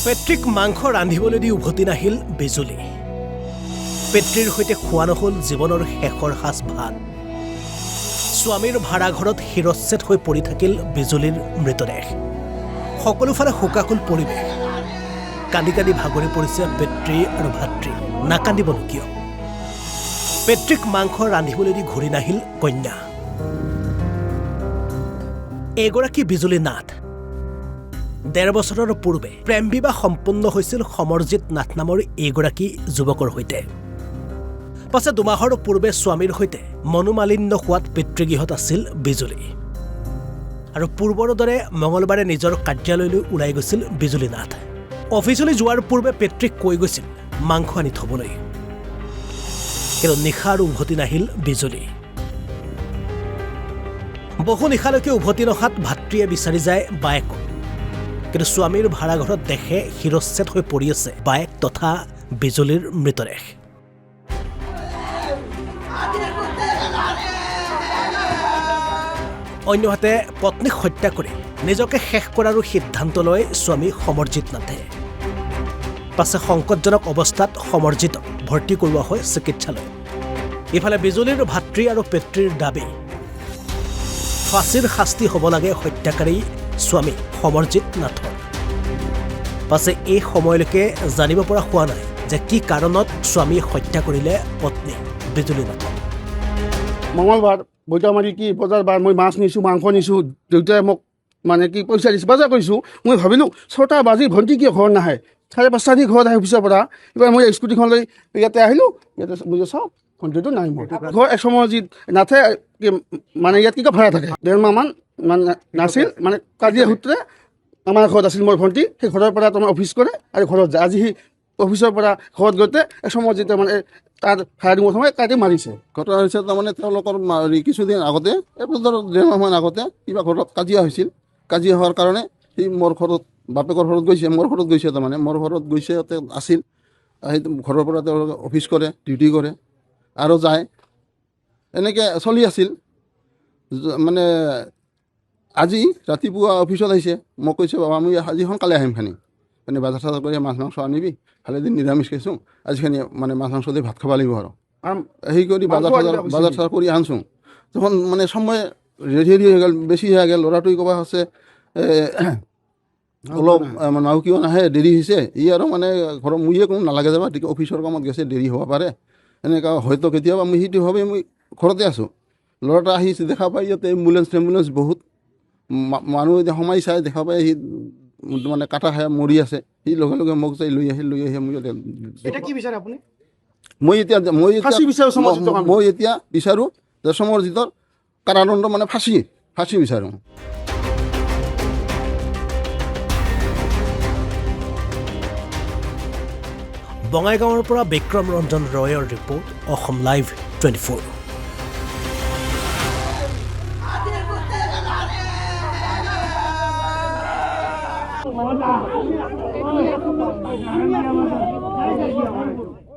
Patrick মাংস ৰান্ধিবলৈ দি উভতি নাহিল বিজুলী। পেট্ৰিৰ সৈতে খোৱা নহ'ল জীৱনৰ শেষৰ সাজ ভাত। স্বামীৰ ভাড়াঘৰত শিৰচ্ছেদ হৈ পৰি থাকিল বিজুলীৰ মৃতদেহ। সকলোফালে শোকাকুল পৰিৱেশ। কান্দি কান্দি ভাগৰি পৰিছে পেট্ৰি আৰু ভাতৃ। নাকান্দিবনো কিয়? পেট্ৰিক মাংস ৰান্ধিবলৈ দি ঘূৰি নাহিল কন্যা। এগৰাকী বিজুলী নাথ। ১.৫ বছৰৰ পূৰ্বে প্ৰেম বিবাহ সম্পন্ন হৈছিল সমৰজিৎ নাথ নামৰ এইগৰাকী যুৱকৰ সৈতে। পাছে ২ মাহৰ পূৰ্বে স্বামীৰ সৈতে মনোমালিন্য হোৱাত পিতৃগৃহত আছিল বিজুলী। আৰু পূৰ্বৰ দৰে মঙলবাৰে নিজৰ কাৰ্যালয়লৈ ওলাই গৈছিল বিজুলী নাথ। অফিচলৈ যোৱাৰ পূৰ্বে পেট্ৰিক কৈ গৈছিল মাংস আনি থবলৈ। কিন্তু নিশা আৰু উভতি নাহিল বিজুলী। বহু নিশালৈকে উভতি নহাত ভাতৃয়ে বিচাৰি যায় বায়েকক। কিন্তু স্বামীৰ ভাড়াঘৰত দেখে শিৰচ্ছেদ হৈ পৰি আছে বায়েক তথা বিজুলীৰ মৃতদেহ। অন্যহাতে পত্নীক হত্যা কৰি নিজকে শেষ কৰাৰো সিদ্ধান্ত লয় স্বামী সমৰজিৎ নাথে। পাছে সংকটজনক অৱস্থাত সমৰজিৎক ভৰ্তি কৰোৱা হয় চিকিৎসালয়ত। ইফালে বিজুলীৰ ভাতৃ আৰু পিতৃৰ দাবী, ফাঁচীৰ শাস্তি হ'ব লাগে হত্যাকাৰী স্বামী সমৰজিৎ নাথৰ। পাছে এই সময়লৈকে জানিব পৰা হোৱা নাই যে কি কাৰণত স্বামীয়ে হত্যা কৰিলে পত্নী বিজুলী নাথক। মঙলবাৰ বৈতামাৰী কি বজাৰ বাৰ মই মাছ নিছোঁ, মাংস নিছোঁ। দেউতাই মোক মানে কি পইচা দিছোঁ, বজাৰ কৰিছোঁ। মই ভাবিলোঁ ৬টা বাজি ভণ্টি কিয় ঘৰত নাহে? ৫:৩০ দি ঘৰত আহে অফিচৰ পৰা। এইবাৰ মই স্কুটিখন লৈ ইয়াতে আহিলোঁ। ইয়াতে মই চাওঁ ভণ্টিটো নাই। মোৰ ঘৰ সমৰজিৎ নাথে মানে ইয়াত কি ভাড়া থাকে। ১.৫ মাহমান মানে নাছিল, মানে কাজিয়া সূত্ৰে আমাৰ ঘৰত আছিল মোৰ ভণ্টি। সেই ঘৰৰ পৰা তোমাৰ অফিচ কৰে আৰু ঘৰত যায়। আজি সি অফিচৰ পৰা ঘৰত গৈতে সমৰজিতে মানে তাৰ ভাড়া ৰুমত সোমাই কাটি মাৰিছে। ঘটনা হৈছে তাৰমানে তেওঁলোকৰ কিছুদিন আগতে, এবছৰ ১.৫ মাহমান আগতে কিবা ঘৰত কাজিয়া হৈছিল। কাজিয়া হোৱাৰ কাৰণে সি মোৰ ঘৰত বাপেকৰ ঘৰত গৈছে, মোৰ ঘৰত গৈছে। তাৰমানে মোৰ ঘৰত গৈছে, তাতে আছিল। সেইটো ঘৰৰ পৰা তেওঁলোকে অফিচ কৰে, ডিউটি কৰে আৰু যায়। এনেকৈ চলি আছিল। মানে আজি ৰাতিপুৱা অফিচত আহিছে, মোক কৈছে বাবা মই আজি সোনকালে আহিম খানি, মানে বজাৰ চজাৰ কৰি মাছ মাংস আনিবি, ভালেদিন নিৰামিষ খাইছোঁ, আজিখানি মানে মাছ মাংস দি ভাত খাব লাগিব আৰু সেই কৰি বজাৰ চজাৰ কৰি আনছোঁ। তখন মানে সময় ৰেডি হৈ গ'ল, বেছি হৈ গ'ল। ল'ৰাটোৱে ক'বা হৈছে অলপ নাও কিয় নাহে, দেৰি হৈছে। ই আৰু মানে ঘৰৰ মুয়ে কোনো নালাগে যাবা, অফিচৰ কামত গৈছে, দেৰি হ'ব পাৰে। এনেকুৱা হয়তো কেতিয়াবা মই সেইটো ভাবে মই ঘৰতে আছোঁ। ল'ৰাটা আহিছে, দেখা পাই ইয়াতে এম্বুলেঞ্চ বহুত মানুহ এতিয়া সোমাই চাই, দেখা পাই সি মানে কাটা খাই মৰি আছে। সি লগে লগে মোক যাই লৈ আহি মই এতিয়া বিচাৰোঁ যে সমৰজিৎৰ কাৰাদণ্ড মানে ফাঁচি বিচাৰোঁ। বঙাইগাঁৱৰ পৰা বিক্ৰম ৰঞ্জন ৰয়ৰ ৰিপৰ্ট, অসম লাইভ 24।